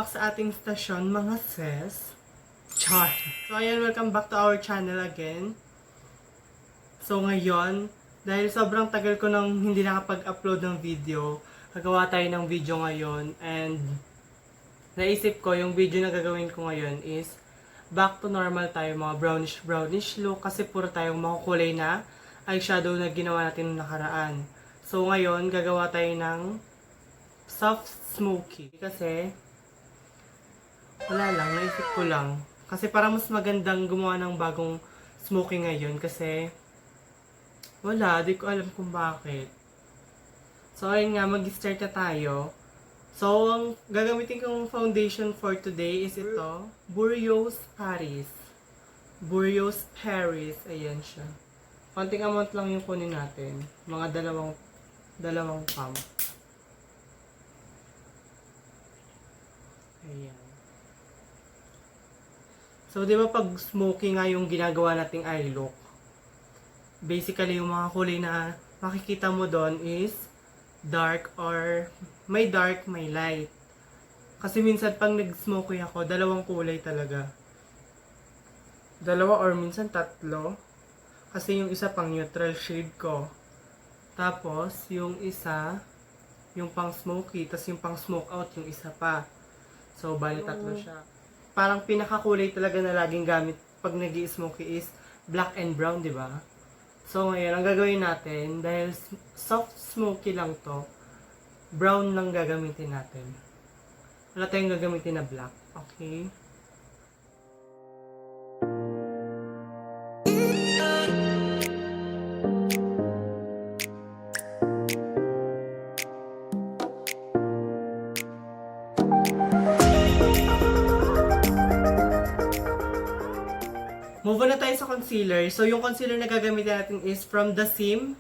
back sa ating stasyon, mga sis. Char! So ayan, welcome back to our channel again. So ngayon, dahil sobrang tagal ko nang hindi nakapag-upload ng video, gagawa tayo ng video ngayon. And naisip ko, yung video na gagawin ko ngayon is back to normal tayo, mga brownish look. Kasi puro tayong makukulay na eyeshadow na ginawa natin noong nakaraan. So ngayon, gagawa tayo ng soft Smokey. Kasi wala lang, naisip ko lang. Kasi para mas magandang gumawa ng bagong Smokey ngayon. Kasi wala, di ko alam kung bakit. So ayun nga, mag-start na tayo. So ang gagamitin kong foundation for today is ito, Bourjois Paris. Bourjois Paris, ayan siya. Konting amount lang yung kunin natin. Mga dalawang pump. Ayan. So, di ba pag smoky nga yung ginagawa nating eye look, basically yung mga kulay na makikita mo doon is dark or may dark, may light. Kasi minsan pag nag-smoky ako, dalawang kulay talaga. Dalawa or minsan tatlo. Kasi yung isa pang neutral shade ko. Tapos, yung isa, yung pang smoky, tapos yung pang smoke out, yung isa pa. So, bali tatlo siya. Parang pinakakulay talaga na laging gamit pag nag-i-smoky is black and brown, di ba? So, ngayon, ang gagawin natin, dahil soft smoky lang to, brown lang gagamitin natin. Wala tayong gagamitin na black. Okay? Move on na tayo sa concealer. So, yung concealer na gagamitin natin is from the Sim.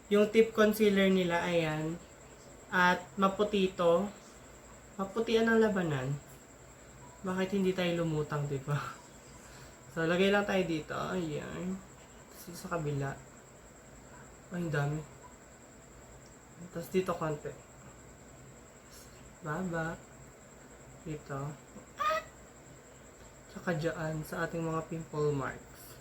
Yung tip concealer nila, ayan. At maputi ito. Maputian ang labanan. Bakit hindi tayo lumutang, diba? So, lagay lang tayo dito. Ayan. Tapos sa kabila. Ay, ang dami. Tapos dito konti. Baba. Dito. Tsaka dyan sa ating mga pimple marks.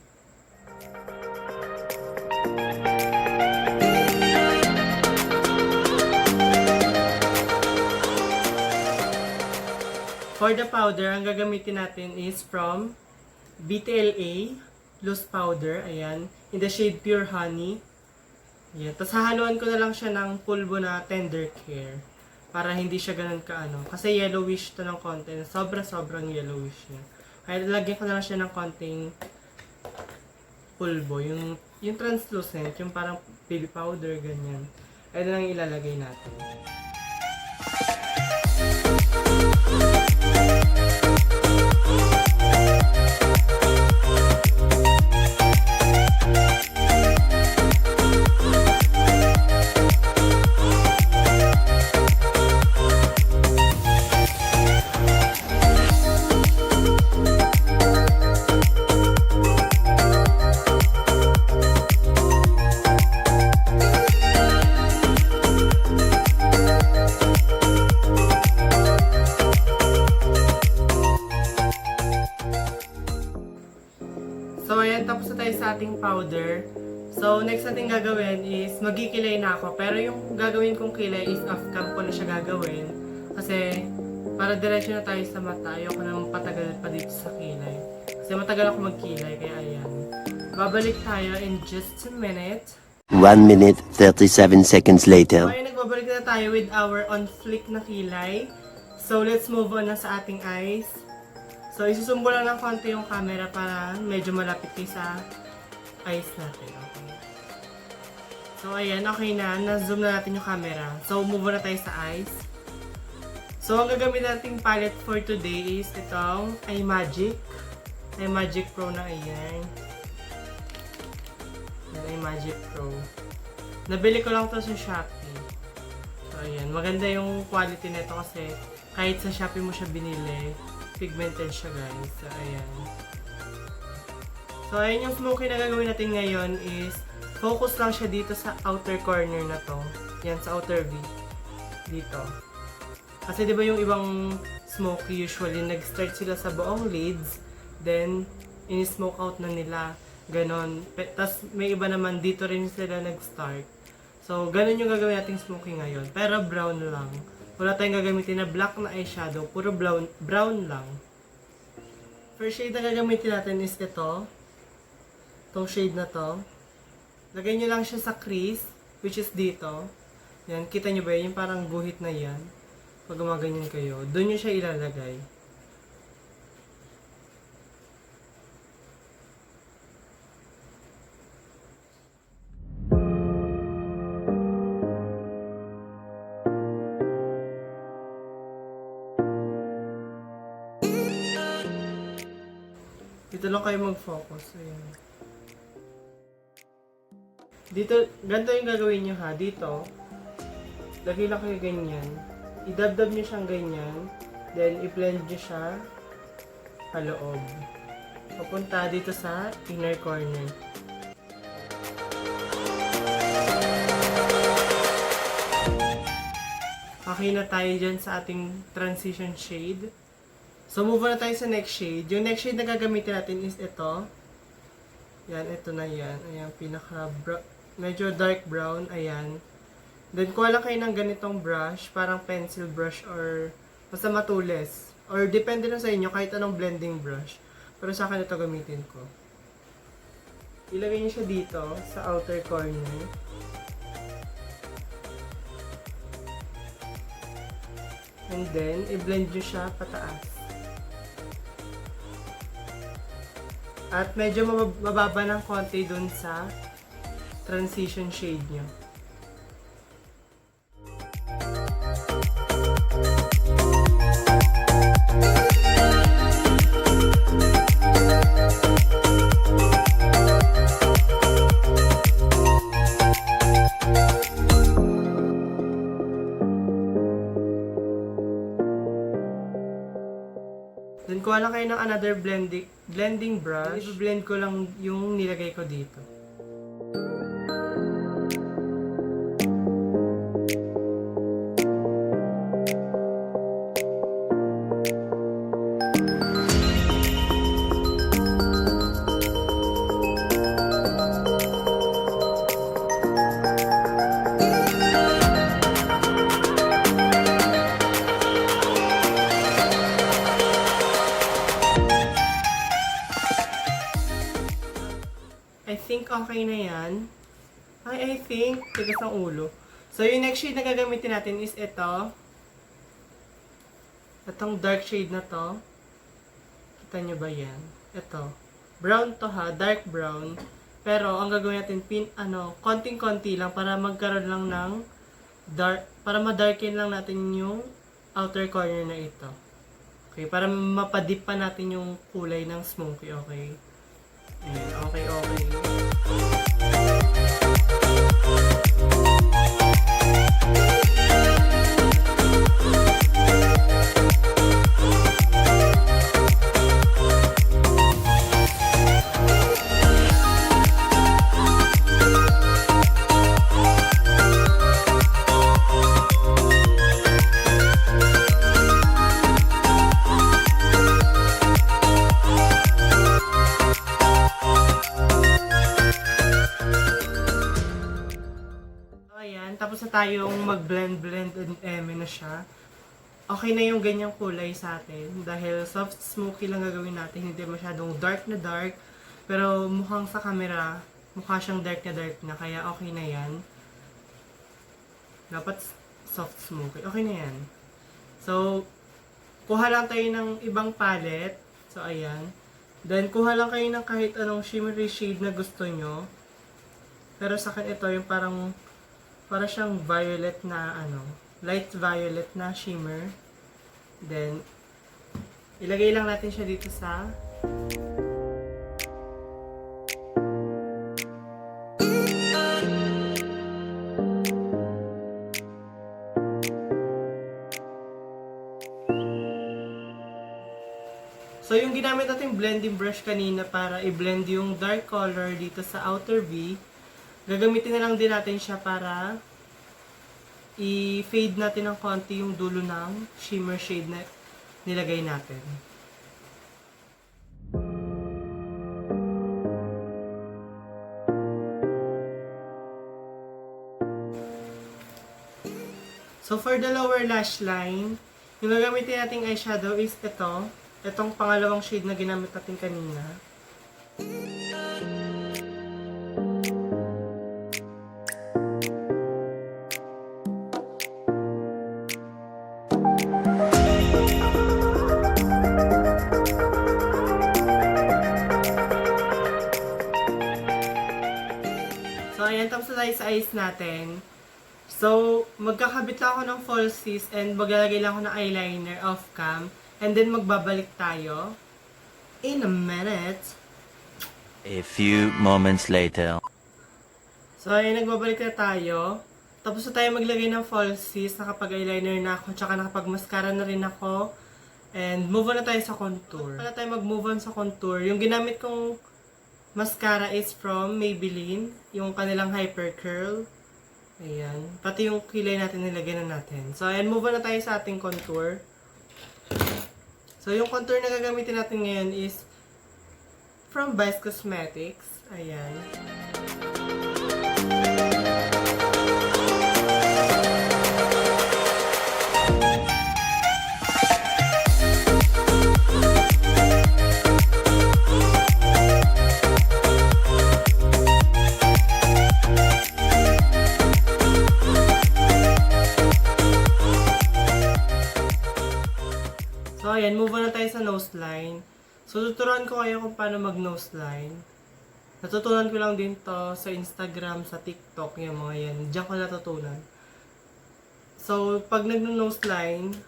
For the powder, ang gagamitin natin is from Btla loose powder. Ayan. In the shade Pure Honey. Ayan. Tapos hahaluan ko na lang siya ng pulbo na Tender Care. Para hindi siya ganun kaano. Kasi yellowish to ng konti. Sobrang yellowish niya. Kaya lagyan ko na lang siya ng konting pulbo. Yung translucent, yung parang baby powder, ganyan. Ay na lang ilalagay natin. So, ayan, tapos na tayo sa ating powder. So, next natin gagawin is, magkikilay na ako. Pero yung gagawin kong kilay is off-cam ko na siya gagawin. Kasi, para diretso na tayo sa mata. Ayoko na patagal pa dito sa kilay. Kasi matagal ako magkilay, kaya ayan. Babalik tayo in just a minute. 1 minute, 37 seconds later. So, ayan, nagbabalik na tayo with our on-flick na kilay. So, let's move on na sa ating eyes. So, isusumbo lang ng konti yung camera para medyo malapit kayo sa eyes natin. Okay. So, ayan. Okay na. Na-zoom na natin yung camera. So, move on na tayo sa eyes. So, ang gagamit nating palette for today is itong Imagic. Imagic Pro na ayan. Imagic Pro. Nabili ko lang to sa Shopee. So, ayan. Maganda yung quality nito kasi kahit sa Shopee mo siya binili, pigmented siya, guys. So, ayan. So, ayan yung smoky na gagawin natin ngayon is focus lang siya dito sa outer corner na to. Yan, sa outer V. Dito. Kasi di ba yung ibang Smokey usually nag-start sila sa buong lids, then in-smoke out na nila. Ganon. Tapos may iba naman dito rin sila nag-start. So, ganon yung gagawin nating Smokey ngayon. Pero brown lang. Wala tayong gagamitin na black na eyeshadow. Puro brown lang. First shade na gagamitin natin is ito. Itong shade na to. Lagay nyo lang siya sa crease, which is dito. Yan, kita nyo ba yun? Yung parang guhit na yan. Pag gumaganyan kayo, doon nyo siya ilalagay. Dito lang kayo mag-focus. Ayan. Dito, ganito yung gagawin nyo ha. Dito, lagay lang kayo ganyan. Idabdab nyo siyang ganyan. Then, i-blend nyo siya paloob. Papunta dito sa inner corner. Okay na tayo dyan sa ating transition shade. So, move on na tayo sa next shade. Yung next shade na gagamitin natin is ito. Yan, ito na yan. Ayan, medyo dark brown. Ayan. Then, kuha lang kayo ng ganitong brush. Parang pencil brush or basta matulis. Or depende na sa inyo, kahit anong blending brush. Pero sa akin ito gamitin ko. Ilagay niyo siya dito sa outer corner. And then, i-blend nyo siya pataas. At medyo mababa ng konti dun sa transition shade nyo. Then, kuha lang kayo ng another blending brush. I-blend ko lang yung nilagay ko dito. I think okay na yan. I think, tigas ng ulo. So, yung next shade na gagamitin natin is ito. Itong dark shade na to. Kita nyo ba yan? Ito. Brown to ha, dark brown. Pero, ang gagawin natin, konting-konti lang para magkaroon lang ng dark, para madarken lang natin yung outer corner na ito. Okay, para mapadip pa natin yung kulay ng Smokey, okay? Ayan, okay. Tapos na tayong mag-blend and na siya. Okay na yung ganyang kulay sa atin. Dahil soft smoky lang gagawin natin. Hindi masyadong dark na dark. Pero mukhang sa camera, mukha siyang dark na. Kaya okay na yan. Dapat soft smoky. Okay na yan. So, kuha lang tayo ng ibang palette. So, ayan. Then, kuha lang kayo ng kahit anong shimmery shade na gusto nyo. Pero sa akin ito, yung para siyang violet na light violet na shimmer. Then, ilagay lang natin siya dito sa So, yung ginamit nating blending brush kanina para i-blend yung dark color dito sa outer V, gagamitin na lang din natin siya para i-fade natin ng konti yung dulo ng shimmer shade na nilagay natin. So for the lower lash line, yung gagamitin nating eyeshadow is ito. Itong pangalawang shade na ginamit natin kanina. So ayan, tapos na tayo sa eyes natin. So, magkakabit lang ako ng falsies and maglalagay lang ako ng eyeliner off cam. And then magbabalik tayo in a minute. A few moments later. So, ayun, nagbabalik na tayo. Tapos na tayo maglagay ng falsies. Nakapag-eyeliner na ako, tsaka nakapag-mascara na rin ako. And move on na tayo sa contour. Para tayo mag-move on sa contour, yung ginamit kong mascara is from Maybelline. Yung kanilang Hyper Curl. Ayan. Pati yung kilay natin nilagyan na natin. So, ayan, move on na tayo sa ating contour. So, yung contour na gagamitin natin ngayon is from Vice Cosmetics. Ayan. So, ayan, move on na tayo sa nose line. So, tuturuan ko kayo kung paano mag-nose line. Natutunan ko lang din to sa Instagram, sa TikTok, yung mga yan. Diyan ko natutunan. So, pag nag-nose line,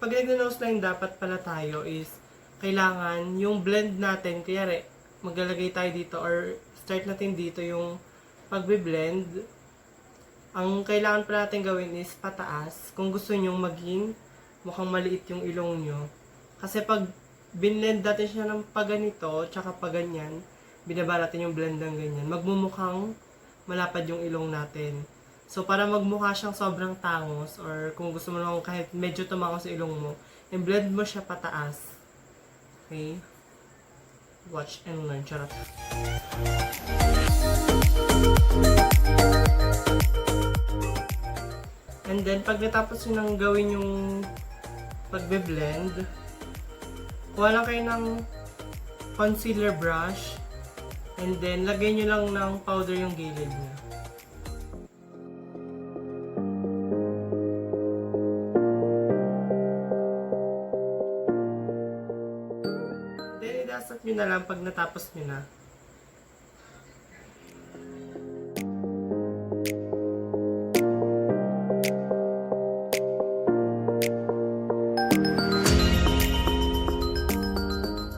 pag nag-nose line, dapat pala tayo is, kailangan yung blend natin, kaya maglalagay tayo dito or start natin dito yung pagbe-blend. Ang kailangan pa natin gawin is pataas. Kung gusto nyong maging mukhang maliit yung ilong nyo. Kasi pag binlend natin siya ng paganito, tsaka paganyan, binaba natin yung blend ng ganyan, magmumukhang malapad yung ilong natin. So, para magmukha siyang sobrang tangos, or kung gusto mo naman kahit medyo tumangos sa ilong mo, i-blend mo siya pataas. Okay? Watch and learn. Charot. And then, pag natapos nyo nang gawin yung pagbe-blend, kuha lang kayo ng concealer brush, and then, lagay nyo lang ng powder yung gilid niya. Then, idasat nyo na lang pag natapos nyo na.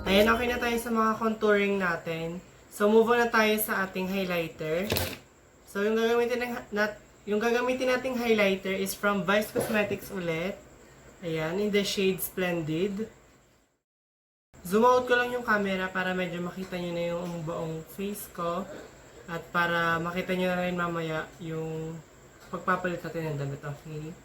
Ayan, okay na tayo sa mga contouring natin. So, move on na tayo sa ating highlighter. So, yung gagamitin nating highlighter is from Vice Cosmetics ulit. Ayan, in the shade Splendid. Zoom out ko lang yung camera para medyo makita nyo na yung buong face ko. At para makita nyo na rin mamaya yung pagpapalit natin ng damit. Okay?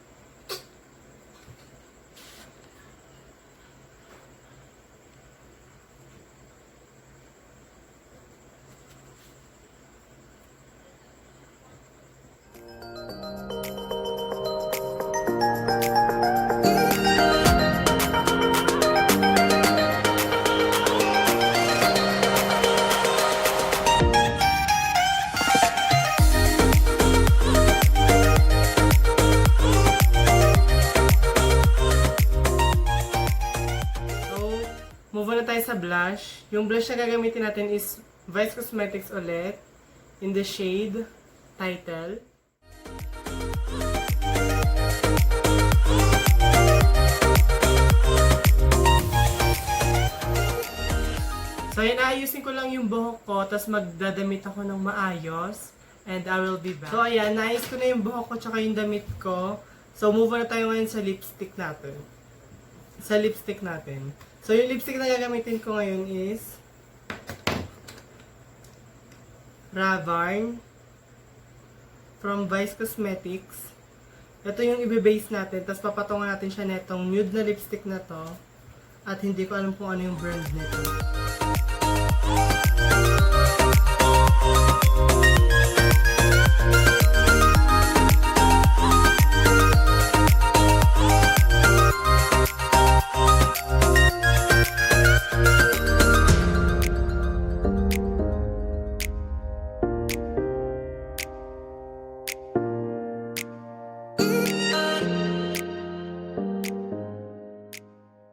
Move on na tayo sa blush. Yung blush na gagamitin natin is Vice Cosmetics ulit. In the shade Title. So, yun, ayusin ko lang yung buhok ko, tapos magdadamit ako ng maayos. And I will be back. So, ayan, naayos ko na yung buhok ko, tsaka yung damit ko. So, move on na tayo ngayon sa lipstick natin. So, yung lipstick na gagamitin ko ngayon is Ravarn from Vice Cosmetics. Ito yung ibe-base natin, tapos papatungan natin siya netong nude na lipstick na to. At hindi ko alam kung ano yung brand nito.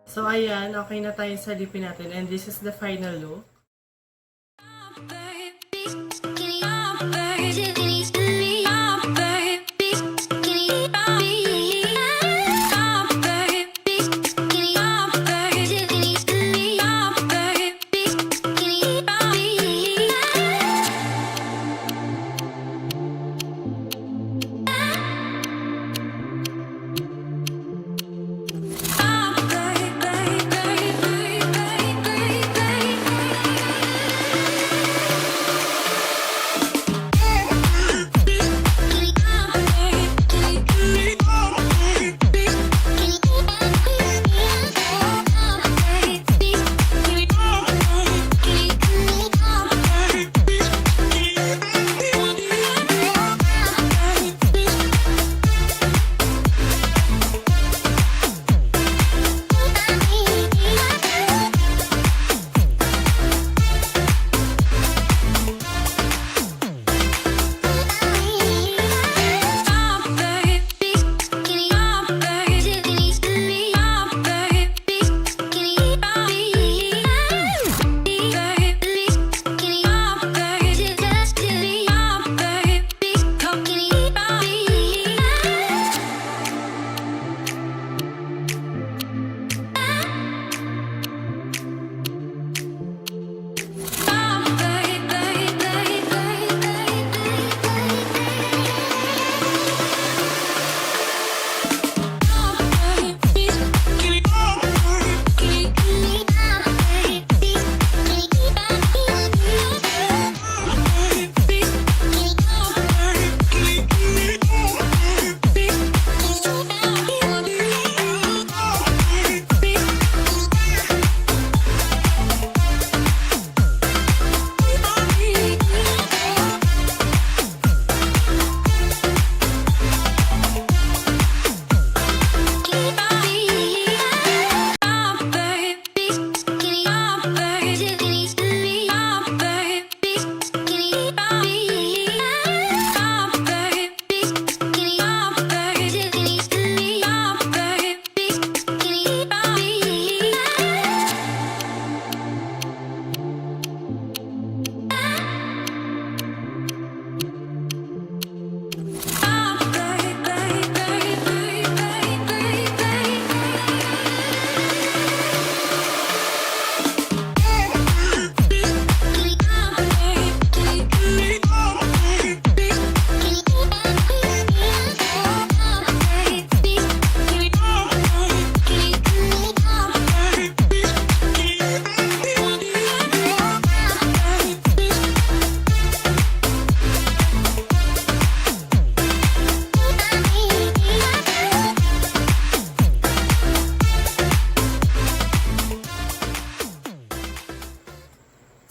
So ayan, okay na tayo sa lipin natin and this is the final look.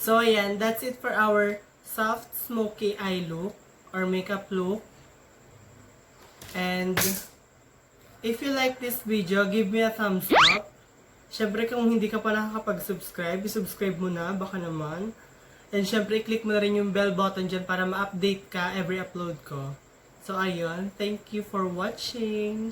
So ayan, that's it for our soft smoky eye look or makeup look. And if you like this video, give me a thumbs up. Syempre kung hindi ka pa nakakapag-subscribe, subscribe mo na, baka naman. And syempre click mo na rin yung bell button dyan para ma-update ka every upload ko. So ayun, thank you for watching.